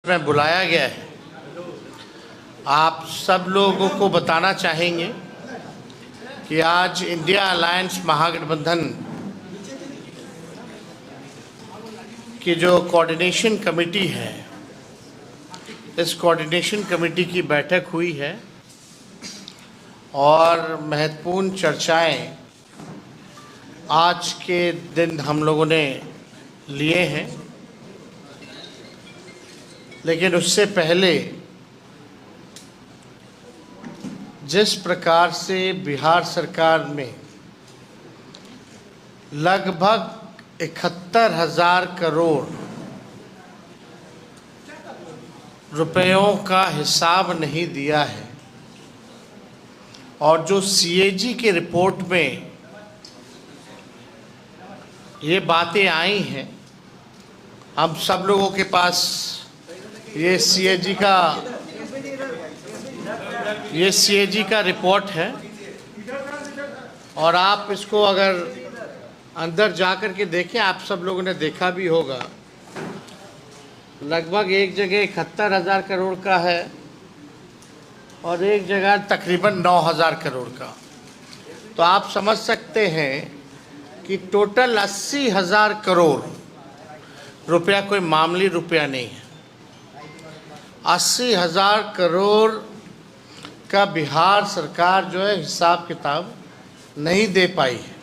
में बुलाया गया है, आप सब लोगों को बताना चाहेंगे कि आज इंडिया अलायंस महागठबंधन की जो कोऑर्डिनेशन कमेटी है, इस कोऑर्डिनेशन कमेटी की बैठक हुई है और महत्वपूर्ण चर्चाएं आज के दिन हम लोगों ने लिए हैं। लेकिन उससे पहले जिस प्रकार से बिहार सरकार में लगभग 71,000 करोड़ रुपयों का हिसाब नहीं दिया है और जो सीएजी की रिपोर्ट में ये बातें आई हैं, हम सब लोगों के पास ये सीएजी का रिपोर्ट है और आप इसको अगर अंदर जा कर के देखें, आप सब लोगों ने देखा भी होगा, लगभग एक जगह 71,000 करोड़ का है और एक जगह तकरीबन 9,000 करोड़ का। तो आप समझ सकते हैं कि टोटल 80,000 करोड़ रुपया कोई मामूली रुपया नहीं है। 80,000 करोड़ का बिहार सरकार जो है हिसाब किताब नहीं दे पाई है।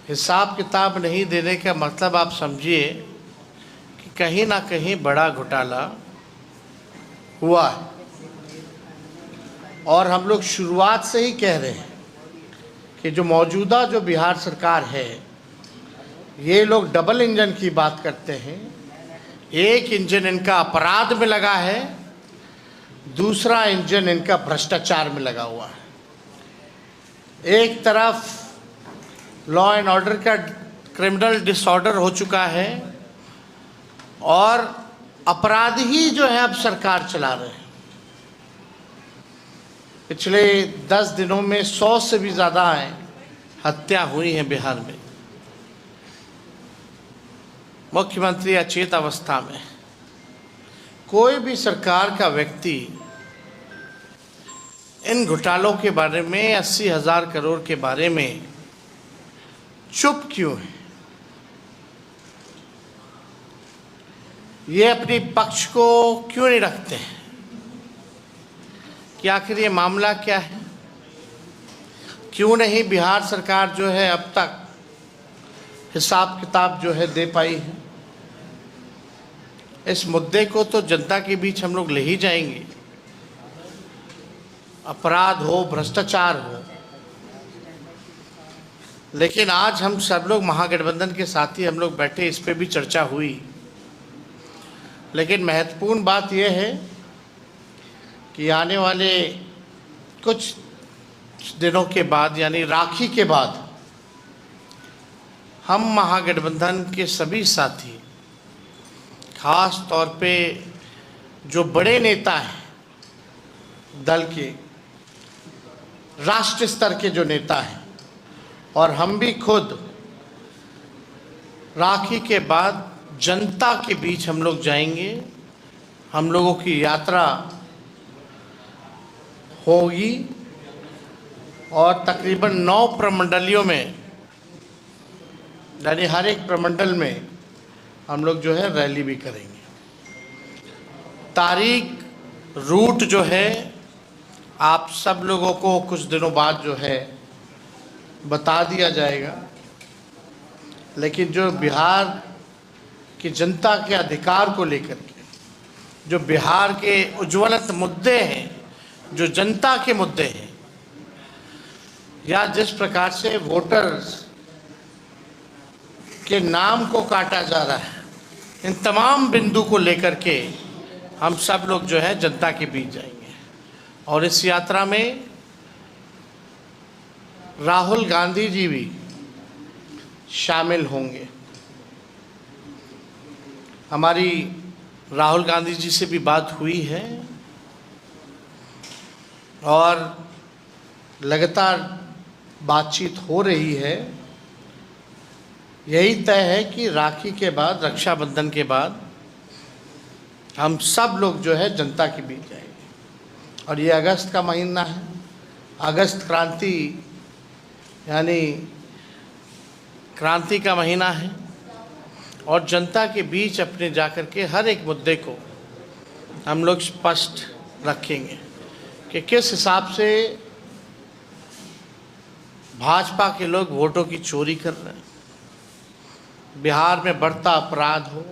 हिसाब किताब नहीं देने का मतलब आप समझिए कि कहीं ना कहीं बड़ा घोटाला हुआ है और हम लोग शुरुआत से ही कह रहे हैं कि जो मौजूदा जो बिहार सरकार है, ये लोग डबल इंजन की बात करते हैं। एक इंजन इनका अपराध में लगा है, दूसरा इंजन इनका भ्रष्टाचार में लगा हुआ है। एक तरफ लॉ एंड ऑर्डर का क्रिमिनल डिसऑर्डर हो चुका है और अपराधी जो है अब सरकार चला रहे हैं। पिछले 10 दिनों में 100 से भी ज़्यादा हत्या हुई है बिहार में। मुख्यमंत्री अचेत अवस्था में, कोई भी सरकार का व्यक्ति इन घोटालों के बारे में, 80,000 करोड़ के बारे में चुप क्यों है? ये अपने पक्ष को क्यों नहीं रखते हैं कि आखिर ये मामला क्या है? क्यों नहीं बिहार सरकार जो है अब तक हिसाब किताब जो है दे पाई है? इस मुद्दे को तो जनता के बीच हम लोग ले ही जाएंगे। अपराध हो, भ्रष्टाचार हो, लेकिन आज हम सब लोग महागठबंधन के साथी हम लोग बैठे, इस पे भी चर्चा हुई। लेकिन महत्वपूर्ण बात यह है कि आने वाले कुछ दिनों के बाद, यानी राखी के बाद, हम महागठबंधन के सभी साथी, खास तौर पे जो बड़े नेता हैं दल के, राष्ट्रीय स्तर के जो नेता हैं, और हम भी खुद राखी के बाद जनता के बीच हम लोग जाएंगे। हम लोगों की यात्रा होगी और तकरीबन 9 प्रमंडलियों में, यानी हर एक प्रमंडल में हम लोग जो है रैली भी करेंगे। तारीख, रूट जो है आप सब लोगों को कुछ दिनों बाद जो है बता दिया जाएगा। लेकिन जो बिहार की जनता के अधिकार को लेकर के, जो बिहार के उज्ज्वलत मुद्दे हैं, जो जनता के मुद्दे हैं, या जिस प्रकार से वोटर्स के नाम को काटा जा रहा है, इन तमाम बिंदु को लेकर के हम सब लोग जो है जनता के बीच जाएंगे। और इस यात्रा में राहुल गांधी जी भी शामिल होंगे। हमारी राहुल गांधी जी से भी बात हुई है और लगातार बातचीत हो रही है। यही तय है कि राखी के बाद, रक्षाबंधन के बाद हम सब लोग जो है जनता के बीच जाएंगे। और ये अगस्त का महीना है, अगस्त क्रांति यानी क्रांति का महीना है, और जनता के बीच अपने जाकर के हर एक मुद्दे को हम लोग स्पष्ट रखेंगे कि किस हिसाब से भाजपा के लोग वोटों की चोरी कर रहे हैं, बिहार में बढ़ता अपराध हो,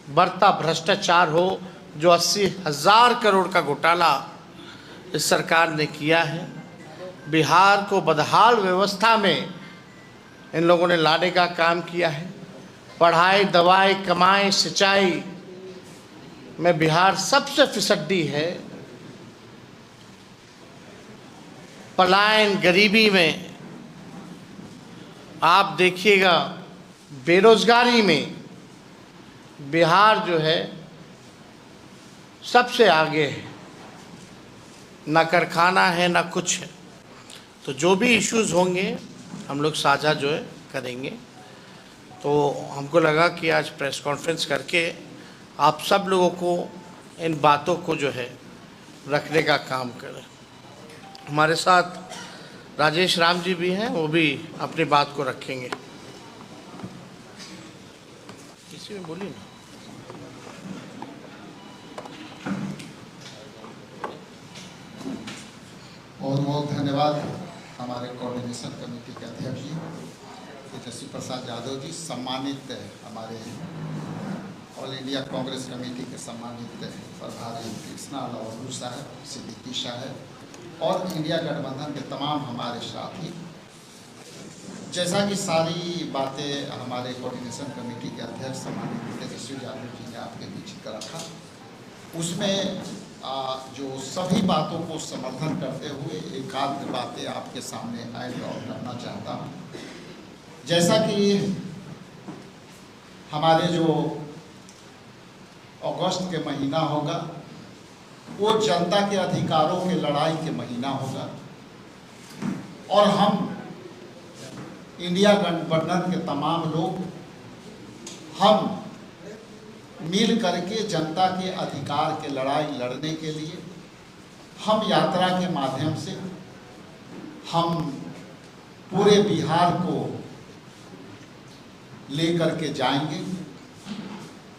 बढ़ता भ्रष्टाचार हो, जो 80,000 करोड़ का घोटाला इस सरकार ने किया है, बिहार को बदहाल व्यवस्था में इन लोगों ने लाने का काम किया है। पढ़ाई, दवाई, कमाई, सिंचाई में बिहार सबसे फिसड्डी है। पलायन, गरीबी में आप देखिएगा, बेरोजगारी में बिहार जो है सबसे आगे है, ना कारखाना है ना कुछ है। तो जो भी इश्यूज होंगे हम लोग साझा जो है करेंगे। तो हमको लगा कि आज प्रेस कॉन्फ्रेंस करके आप सब लोगों को इन बातों को जो है रखने का काम करें। हमारे साथ राजेश राम जी भी हैं, वो भी अपनी बात को रखेंगे। किसी में बोली ना। बहुत बहुत धन्यवाद हमारे कोऑर्डिनेशन कमेटी के अध्यक्ष जी तेजस्वी प्रसाद यादव जी, सम्मानित हमारे ऑल इंडिया कांग्रेस कमेटी के सम्मानित प्रभारी कृष्णा लाहौर साहब, सिद्दीकी साहब और इंडिया गठबंधन के तमाम हमारे साथी। जैसा कि सारी बातें हमारे कोऑर्डिनेशन कमेटी के अध्यक्ष सम्मानित तेजस्वी यादव जी ने आपके बीच करा था, उसमें जो सभी बातों को समर्थन करते हुए एक आध बातें आपके सामने ऐड और करना चाहता हूँ। जैसा कि हमारे जो अगस्त के महीना होगा वो जनता के अधिकारों के लड़ाई के महीना होगा, और हम इंडिया गठबंधन के तमाम लोग हम मिल करके जनता के अधिकार के लड़ाई लड़ने के लिए हम यात्रा के माध्यम से हम पूरे बिहार को लेकर के जाएंगे,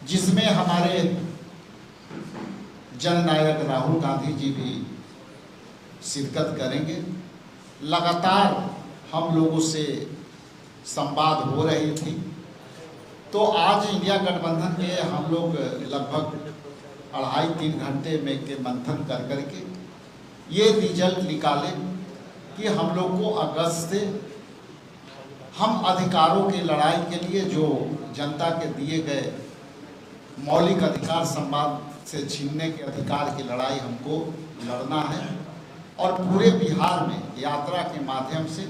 जिसमें हमारे जननायक राहुल गांधी जी भी शिरकत करेंगे। लगातार हम लोगों से संवाद हो रही थी, तो आज इंडिया गठबंधन के हम लोग लगभग 2.5-3 घंटे में के मंथन कर करके ये रिजल्ट निकाले कि हम लोग को अगस्त से हम अधिकारों की लड़ाई के लिए जो जनता के दिए गए मौलिक अधिकार संवाद से छीनने के अधिकार की लड़ाई हमको लड़ना है, और पूरे बिहार में यात्रा के माध्यम से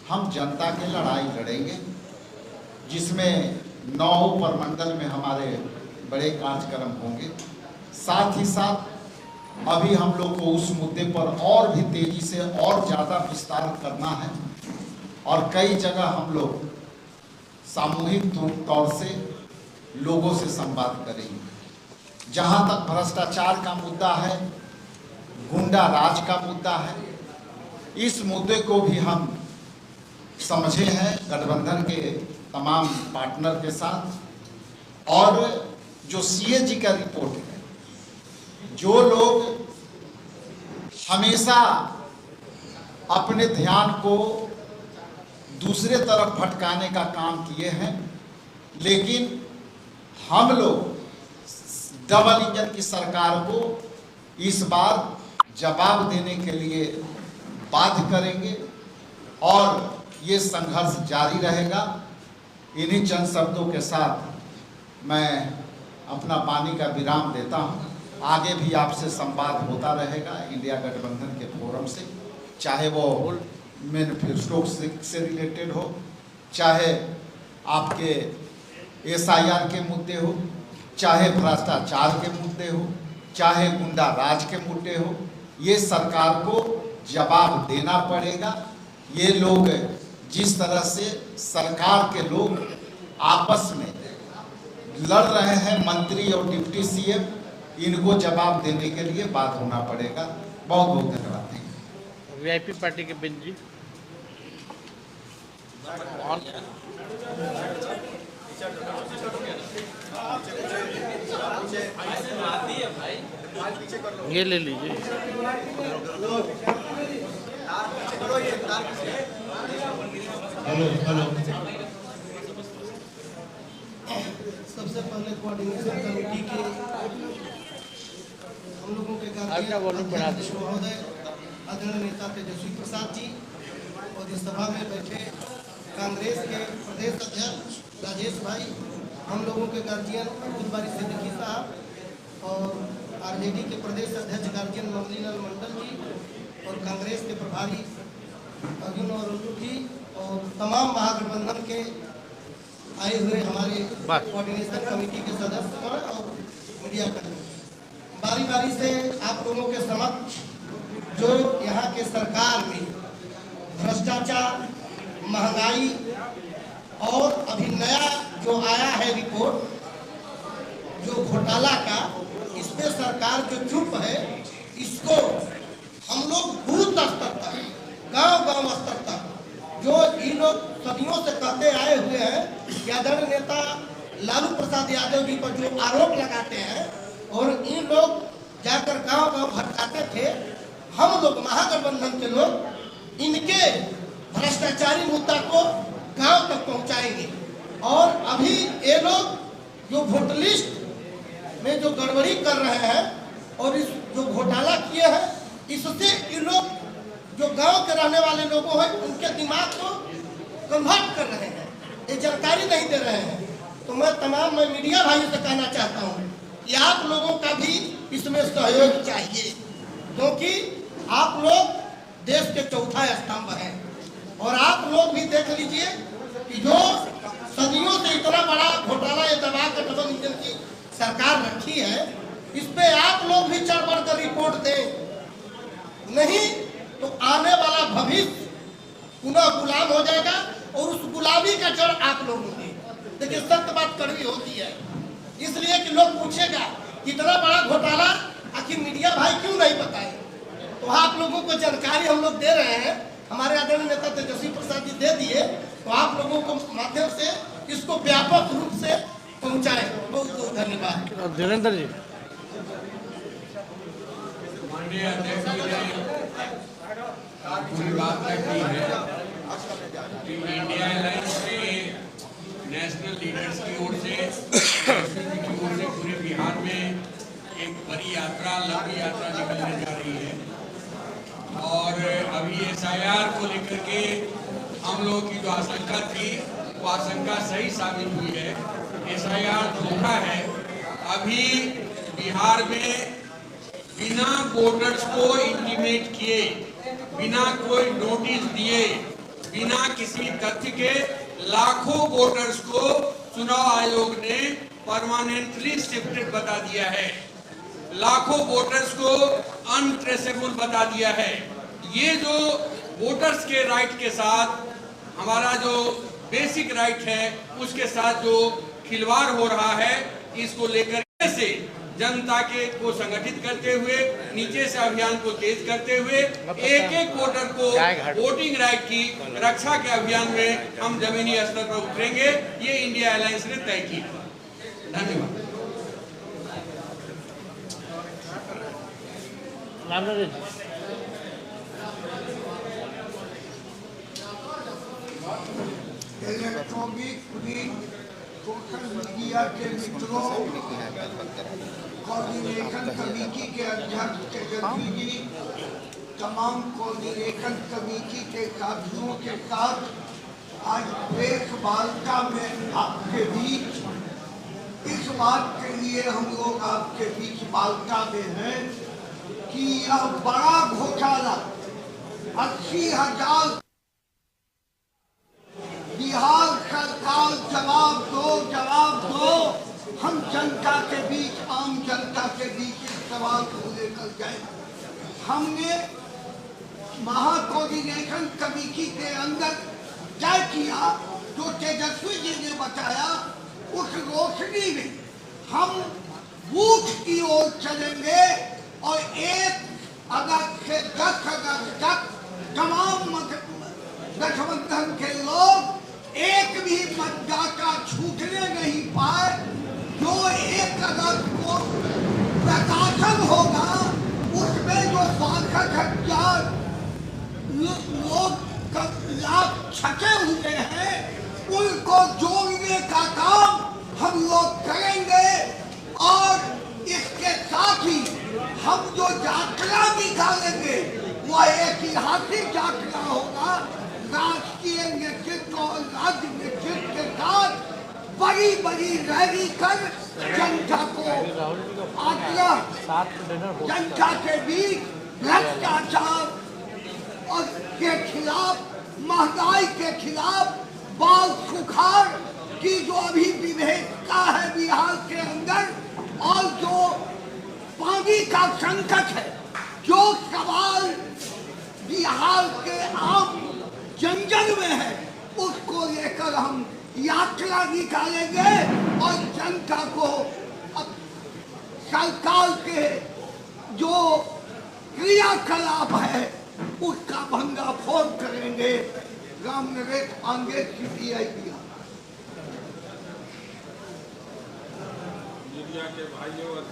हम जनता की लड़ाई लड़ेंगे, जिसमें 9 प्रमंडल में हमारे बड़े कार्यक्रम होंगे। साथ ही साथ अभी हम लोग को उस मुद्दे पर और भी तेजी से और ज़्यादा विस्तार करना है, और कई जगह हम लोग सामूहिक तौर से लोगों से संवाद करेंगे। जहाँ तक भ्रष्टाचार का मुद्दा है, गुंडा राज का मुद्दा है, इस मुद्दे को भी हम समझे हैं गठबंधन के तमाम पार्टनर के साथ। और जो सीएजी का रिपोर्ट है, जो लोग हमेशा अपने ध्यान को दूसरे तरफ भटकाने का काम किए हैं, लेकिन हम लोग डबल इंजन की सरकार को इस बार जवाब देने के लिए बाध्य करेंगे, और ये संघर्ष जारी रहेगा। इन्हीं चंद शब्दों के साथ मैं अपना वाणी का विराम देता हूँ। आगे भी आपसे संवाद होता रहेगा इंडिया गठबंधन के फोरम से, चाहे वो मैनिफेस्टो से रिलेटेड हो, चाहे आपके SIR के मुद्दे हो, चाहे भ्रष्टाचार के मुद्दे हो, चाहे गुंडा राज के मुद्दे हो। ये सरकार को जवाब देना पड़ेगा। ये लोग जिस तरह से सरकार के लोग आपस में लड़ रहे हैं, मंत्री और डिप्टी CM, इनको जवाब देने के लिए बात होना पड़ेगा। बहुत बहुत धन्यवाद। वीआईपी पार्टी के बिन जी ये ले लीजिए। Hello hello. सबसे पहले कोऑर्डिनेशन कमेटी के हम लोगों के अध्यक्ष महोदय आदरणीय नेता तेजस्वी प्रसाद जी और इस सभा में बैठे कांग्रेस के प्रदेश अध्यक्ष राजेश भाई, हम लोगों के गार्जियन अब्दुल बारी सिद्दीकी साहब और आरजेडी के प्रदेश अध्यक्ष गार्जियन ममलीलाल मंडल जी और कांग्रेस के प्रभारी अर्जुन और उल्लू जी और तमाम महागठबंधन के आए हुए हमारे कोऑर्डिनेशन कमेटी के सदस्य और मीडिया कर्मी, बारी बारी से आप लोगों के समक्ष जो यहाँ के सरकार में भ्रष्टाचार, महंगाई और अभी नया जो आया है रिपोर्ट जो घोटाला का, इसमें सरकार जो चुप है, इसको हम लोग बूथ स्तर तक, गांव-गांव स्तर तक, जो इन लोग सदियों से कहते आए हुए हैं कि आदरणीय नेता लालू प्रसाद यादव जी पर जो आरोप लगाते हैं और इन लोग जाकर गांव-गांव भटकाते थे, हम लोग महागठबंधन के लोग इनके भ्रष्टाचारी मुद्दा को गांव तक पहुंचाएंगे। और अभी ये लोग जो वोट लिस्ट में जो गड़बड़ी कर रहे हैं और इस जो घोटाला किए हैं, इससे इन लोग जो गांव के रहने वाले लोगों हैं उनके दिमाग को कन्वर्ट कर रहे हैं, ये जानकारी नहीं दे रहे हैं। तो मैं तमाम मीडिया भाइयों से कहना चाहता हूँ कि आप लोगों का भी इसमें सहयोग चाहिए, क्योंकि आप लोग देश के चौथा स्तंभ हैं और आप लोग भी देख लीजिए कि जो सदियों से इतना बड़ा घोटाला ये दबा कर डबल इंजन की सरकार रखी है, इस पे आप लोग भी चढ़ बढ़ कर रिपोर्ट दें, नहीं तो आने वाला भविष्य पुनः गुलाम हो जाएगा और उस गुलामी का जड़ आप लोग होंगे। देखिए सत्य बात कड़वी होती है, इसलिए कि लोग पूछेगा कितना बड़ा घोटाला आखिर मीडिया भाई क्यों नहीं बताए। तो आप लोगों को जानकारी हम लोग दे रहे हैं, हमारे आदरणीय नेता तेजस्वी प्रसाद जी दे दिए, तो आप लोगों को माध्यम से इसको व्यापक रूप से पहुंचाए। बहुत बहुत धन्यवाद। धीरेन्द्र जी पूरी बात रखी है कि इंडिया अलायंस में नेशनल लीडर्स की ओर से पूरे बिहार में एक बड़ी यात्रा, लंबी यात्रा निकलने जा रही है और अभी SIR को लेकर के हम लोगों की जो आशंका थी वो आशंका सही साबित हुई है। SIR धोखा है। अभी बिहार में बिना वोटर्स को इंटीमेट किए, बिना कोई नोटिस दिए, बिना किसी तथ्य के लाखों वोटर्स को चुनाव आयोग ने परमानेंटली शिफ्टेड बता दिया है, लाखों वोटर्स को अनट्रेसेबल बता दिया है। ये जो वोटर्स के राइट के साथ हमारा जो बेसिक राइट है उसके साथ जो खिलवाड़ हो रहा है, इसको लेकर से जनता के को संगठित करते हुए, नीचे से अभियान को तेज करते हुए, एक एक वोटर को वोटिंग राइट की रक्षा के अभियान में हम जमीनी स्तर पर उतरेंगे। ये इंडिया अलायंस ने तय की। धन्यवाद। इलेक्ट्रॉनिक प्रिंट सोशल मीडिया के मित्रों, कोऑर्डिनेशन कमेटी के अध्यक्ष तेजस्वी जी, तमाम कोऑर्डिनेशन कमेटी के साथियों के साथ आज प्रेस वार्ता में आपके बीच इस बात के लिए हम लोग आपके बीच वार्ता में हैं कि यह बड़ा घोटाला 80,000 बिहार सरकार जवाब दो। हम जनता के बीच, आम जनता के बीच इस सवाल को लेकर गए। हमने महाकोऑर्डिनेशन कमेटी के अंदर तय किया, जो तेजस्वी जी ने बताया, उस रोशनी में हम बूथ की ओर चलेंगे और एक अगस्त से 10 अगस्त तक तमाम गठबंधन के लोग एक भी मतदाता छूटने नहीं पाए। जो 1 अगस्त को प्रकाशन होगा उसमें जो 62,000 लोग लाभ छटे हुए हैं उनको जोड़ने का काम हम लोग करेंगे। और इसके साथ ही हम जो यात्रा निकालेंगे वह ऐतिहासिक यात्रा होगा। राष्ट्रीय नेतृत्व और राज्य नेतृत्व के साथ बड़ी बड़ी रैली कर जनता को आग्रह, जनता के बीच भ्रष्टाचार और के खिलाफ, महंगाई के खिलाफ, बाल सुखाड़ की जो अभी विभेदता है बिहार के अंदर और जो पानी का संकट है, जो सवाल बिहार के आम जन में है, उसको लेकर हम यात्रा निकालेंगे और जनता को सरकार के जो क्रियाकलाप है उसका भंगाफोड़ करेंगे। राम नरेश पांडे, CPI बिहार। मीडिया के भाइयों और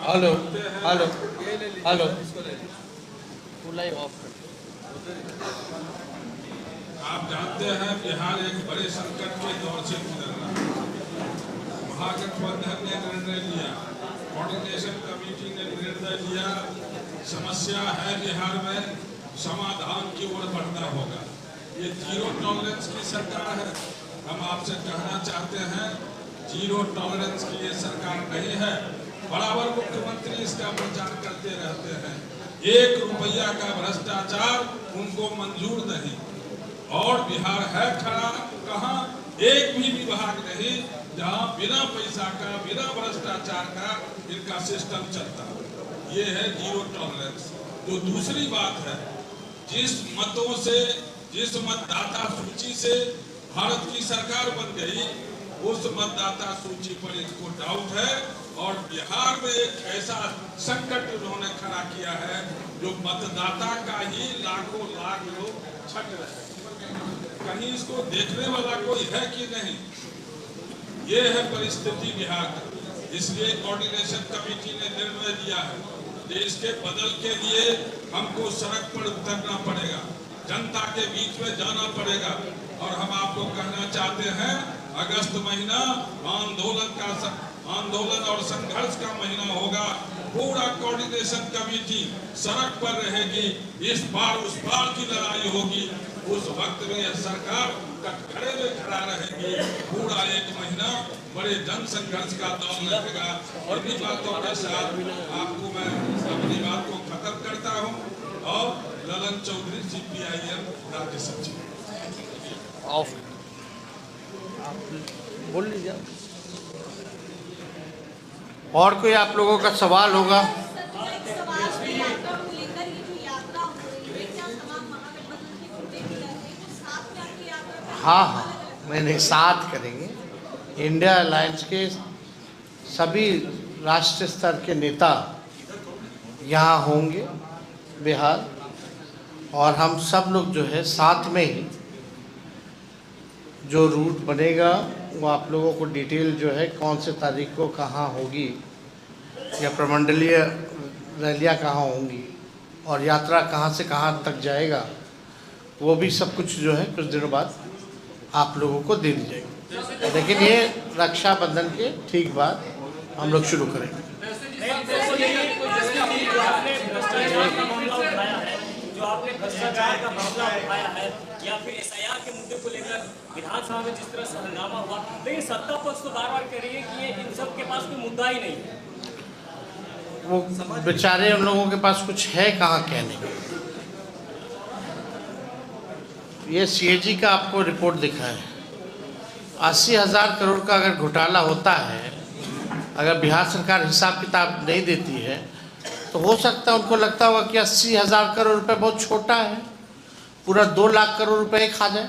हेलो हेलो हेलो आप जानते हैं बिहार एक बड़े संकट के दौर से गुजर रहा है। महागठबंधन ने निर्णय लिया, कोऑर्डिनेशन कमेटी ने निर्णय लिया, समस्या है बिहार में, समाधान की ओर बढ़ना होगा। ये जीरो टॉलरेंस की सरकार है। हम आपसे कहना चाहते हैं जीरो टॉलरेंस की ये सरकार नहीं है। बराबर मुख्यमंत्री इसका प्रचार करते रहते हैं। 1 रुपया का भ्रष्टाचार उनको मंजूर नहीं। और बिहार है खड़ा कहाँ? एक भी विभाग नहीं जहाँ बिना पैसा का, बिना भ्रष्टाचार का इनका सिस्टम चलता। ये है जीरो टॉलरेंस। जो दूसरी बात है, जिस मतों से, जिस मतदाता सूची से भारत की सरकार बन गई, उस मतदाता सूची पर इनको डाउट है। और बिहार में एक ऐसा संकट उन्होंने खड़ा किया है जो मतदाता का ही लाखों लाख लोग छट रहे। कहीं इसको देखने वाला कोई है कि नहीं? ये है परिस्थिति बिहार की। इसलिए कोऑर्डिनेशन कमेटी ने निर्णय लिया है कि इसके बदल के लिए हमको सड़क पर उतरना पड़ेगा, जनता के बीच में जाना पड़ेगा। और हम आपको कहना चाहते हैं, अगस्त महीना आंदोलन और संघर्ष का महीना होगा। पूरा कोऑर्डिनेशन कमेटी सड़क पर रहेगी। इस बार उस बार की लड़ाई होगी। उस वक्त में यह सरकार कटघरे में खड़ा रहेगी। पूरा 1 महीना बड़े जन संघर्ष का दौर लगेगा। और भी बातों के साथ आपको मैं अपनी बात को खत्म करता हूँ। और ललन चौधरी, CPIM राज्य सचिव। बोल लीजिए। और कोई आप लोगों का सवाल होगा? हाँ हाँ, मैंने साथ करेंगे। इंडिया अलायंस के सभी राष्ट्रीय स्तर के नेता यहाँ होंगे बिहार, और हम सब लोग जो है साथ में ही जो रूट बनेगा वो आप लोगों को डिटेल जो है कौन से तारीख को कहाँ होगी, या प्रमंडलीय रैलियाँ कहाँ होंगी और यात्रा कहाँ से कहाँ तक जाएगा, वो भी सब कुछ जो है कुछ दिनों बाद आप लोगों को दे दी जाएगी। लेकिन ये रक्षाबंधन के ठीक बाद हम लोग शुरू करेंगे। जो आपने भ्रष्टाचार का मामला उठाया है या फिर SIR के मुद्दे को लेकर विधानसभा में जिस तरह से हंगामा हुआ, लेकिन सत्ता पक्ष तो बार-बार कह रही है कि ये इन सब के पास कोई मुद्दा ही नहीं है। वो बेचारे उन लोगों के पास कुछ है कहाँ कहने को। ये CAG का आपको रिपोर्ट दिखा है। 80,000 करोड़ का अगर घोटाला होता है, अगर बिहार सरकार हिसाब किताब नहीं देती है, तो हो सकता है उनको लगता होगा कि 80,000 करोड़ रुपए बहुत छोटा है, पूरा 2 लाख करोड़ रुपए खा जाए।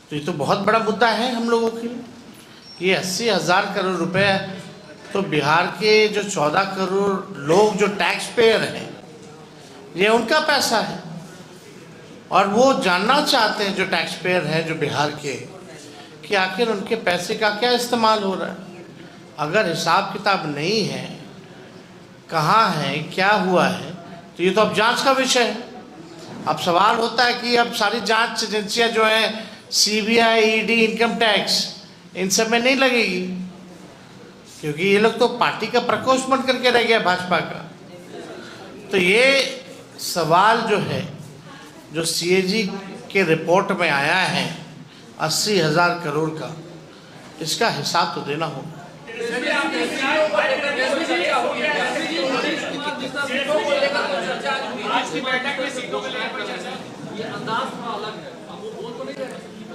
तो ये तो बहुत बड़ा मुद्दा है हम लोगों के लिए। ये 80,000 करोड़ रुपए तो बिहार के जो 14 करोड़ लोग जो टैक्स पेयर हैं, ये उनका पैसा है। और वो जानना चाहते हैं जो टैक्स पेयर हैं जो बिहार के, कि आखिर उनके पैसे का क्या इस्तेमाल हो रहा है। अगर हिसाब किताब नहीं है, कहाँ है, क्या हुआ है, तो ये तो अब जांच का विषय है। अब सवाल होता है कि अब सारी जांच एजेंसियां जो हैं, CBI, ED, इनकम टैक्स, इन सब में नहीं लगेगी, क्योंकि ये लोग तो पार्टी का प्रकोष्ठ बन करके रह गया भाजपा का। तो ये सवाल जो है, जो CAG के रिपोर्ट में आया है 80,000 करोड़ का, इसका हिसाब तो देना होगा।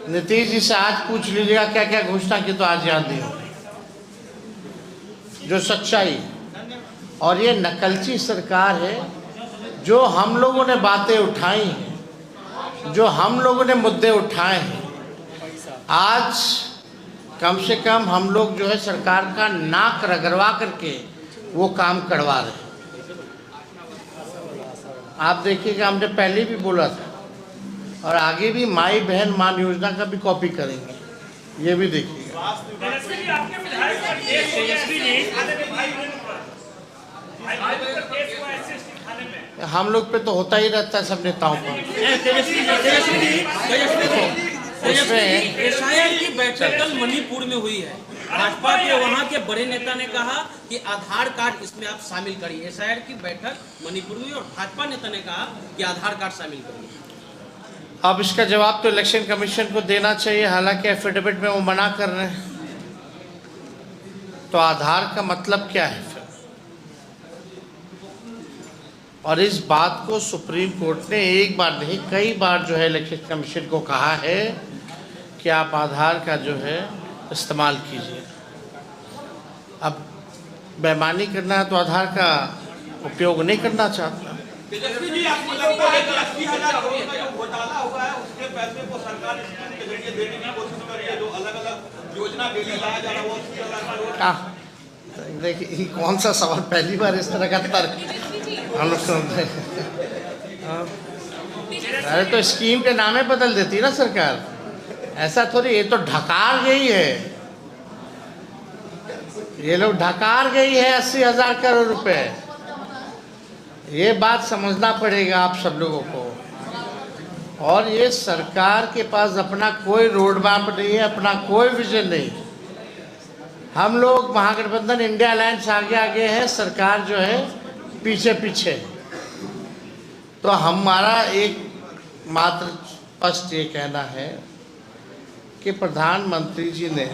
नीतीश जी से आज पूछ लीजिएगा क्या क्या घोषणा की, तो आज याद नहीं होगी। जो सच्चाई और ये नकलची सरकार है, जो हम लोगों ने बातें उठाई हैं, जो हम लोगों ने मुद्दे उठाए हैं, आज कम से कम हम लोग जो है सरकार का नाक रगड़वा करके वो काम करवा रहे हैं। आप देखिएगा, हमने पहले भी बोला था और आगे भी माई बहन मान योजना का भी कॉपी करेंगे, ये भी देखिएगा। हम लोग पे तो होता ही रहता है सब नेताओं पर। SIR की बैठक कल मणिपुर में हुई है। भाजपा के वहां के बड़े नेता ने कहा कि आधार कार्ड इसमें आप शामिल करिए। SIR की बैठक मणिपुर में हुई और भाजपा नेता ने कहा कि आधार कार्ड शामिल करिए। अब इसका जवाब तो इलेक्शन कमीशन को देना चाहिए, हालांकि एफिडेविट में वो मना कर रहे हैं। तो आधार का मतलब क्या है फिर? और इस बात को सुप्रीम कोर्ट ने एक बार नहीं कई बार जो है इलेक्शन कमीशन को कहा है कि आप आधार का जो है इस्तेमाल कीजिए। अब बेईमानी करना है तो आधार का उपयोग नहीं करना चाहता। तेजस्वी जी, आपको लगता है कि 80,000 करोड़ का जो घोटाला हुआ है, उसके पैसे को सरकार स्कीम के जरिए देने की कोशिश कर रही है, जो अलग-अलग योजना के लिए लाया जा रहा है, वो 80,000 करोड़। देखिए, कौन सा सवाल, पहली बार इस तरह का तर्क हम लोग सुनते हैं। अरे तो स्कीम के नामे बदल देती है ना सरकार, ऐसा थोड़ी। ये तो ढकार गई है, ये लोग ढकार गई है 80,000 करोड़ रुपए। ये बात समझना पड़ेगा आप सब लोगों को। और ये सरकार के पास अपना कोई रोड मैप नहीं है, अपना कोई विजन नहीं। हम लोग महागठबंधन इंडिया अलायंस आगे आगे है, सरकार जो है पीछे पीछे। तो हमारा एक मात्र स्पष्ट ये कहना है कि प्रधानमंत्री जी ने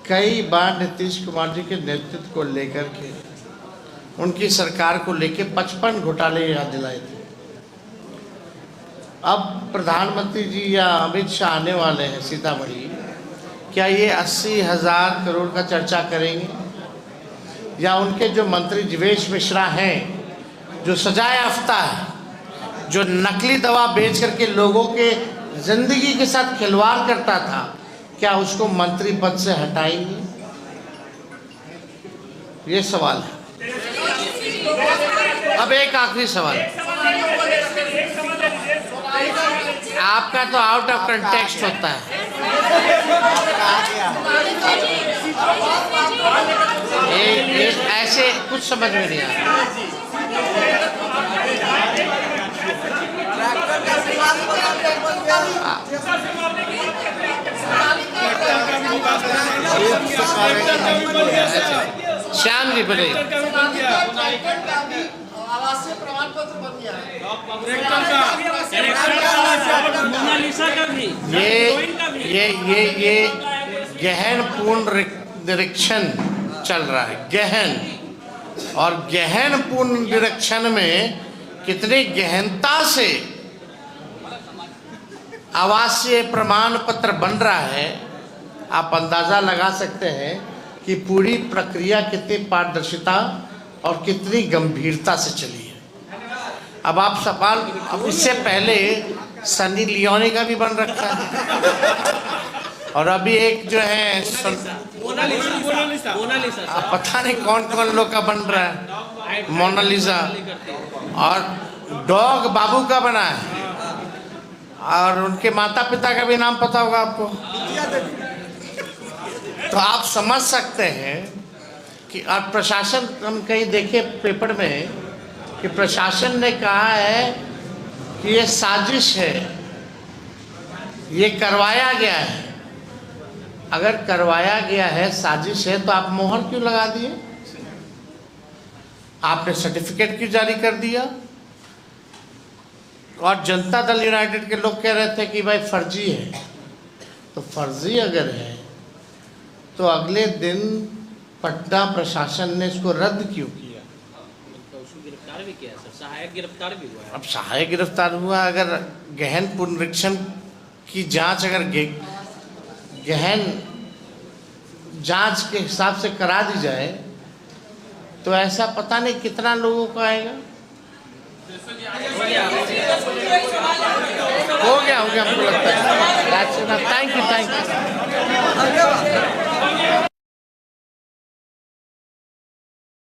कई बार नीतीश कुमार जी के नेतृत्व को लेकर के, उनकी सरकार को लेकर 55 घोटाले याद दिलाए थे। अब प्रधानमंत्री जी या अमित शाह आने वाले हैं सीतामढ़ी, क्या ये 80,000 करोड़ का चर्चा करेंगे? या उनके जो मंत्री जीवेश मिश्रा हैं, जो सजा याफ्ता है, जो नकली दवा बेच करके लोगों के जिंदगी के साथ खिलवाड़ करता था, क्या उसको मंत्री पद से हटाएंगे? ये सवाल है। अब एक आखिरी सवाल, आपका तो आउट ऑफ कंटेक्स्ट होता है। एक ऐसे कुछ समझ में नहीं आ रहा। श्याम जी बोले, आवासीय प्रमाण पत्र बन गया है। ये गहन पूर्ण निरीक्षण चल रहा है, गहन। और गहन पूर्ण निरीक्षण में कितनी गहनता से आवासीय प्रमाण पत्र बन रहा है, आप अंदाजा लगा सकते हैं कि पूरी प्रक्रिया कितनी पारदर्शिता और कितनी गंभीरता से चली है। अब आप सवाल, अब इससे पहले सनी लियोनी का भी बन रखा है और अभी एक जो है अब पता नहीं कौन कौन लोग का बन रहा है, मोनालिसा, और डॉग बाबू का बना है, और उनके माता पिता का भी नाम पता होगा आपको। तो आप समझ सकते हैं कि और प्रशासन, हम कहीं देखे पेपर में कि प्रशासन ने कहा है कि ये साजिश है, ये करवाया गया है। अगर करवाया गया है, साजिश है, तो आप मोहर क्यों लगा दिए? आपने सर्टिफिकेट क्यों जारी कर दिया? और जनता दल यूनाइटेड के लोग कह रहे थे कि भाई फर्जी है। तो फर्जी अगर है तो अगले दिन पटना प्रशासन ने इसको रद्द क्यों किया? तो उसको गिरफ्तार भी किया सर, सहायक गिरफ्तार भी हुआ है। अब सहायक गिरफ्तार हुआ, अगर गहन पुनरीक्षण की जांच अगर गहन जांच के हिसाब से करा दी जाए तो ऐसा पता नहीं कितना लोगों को आएगा। हो गया हमको लगता है। Thank you.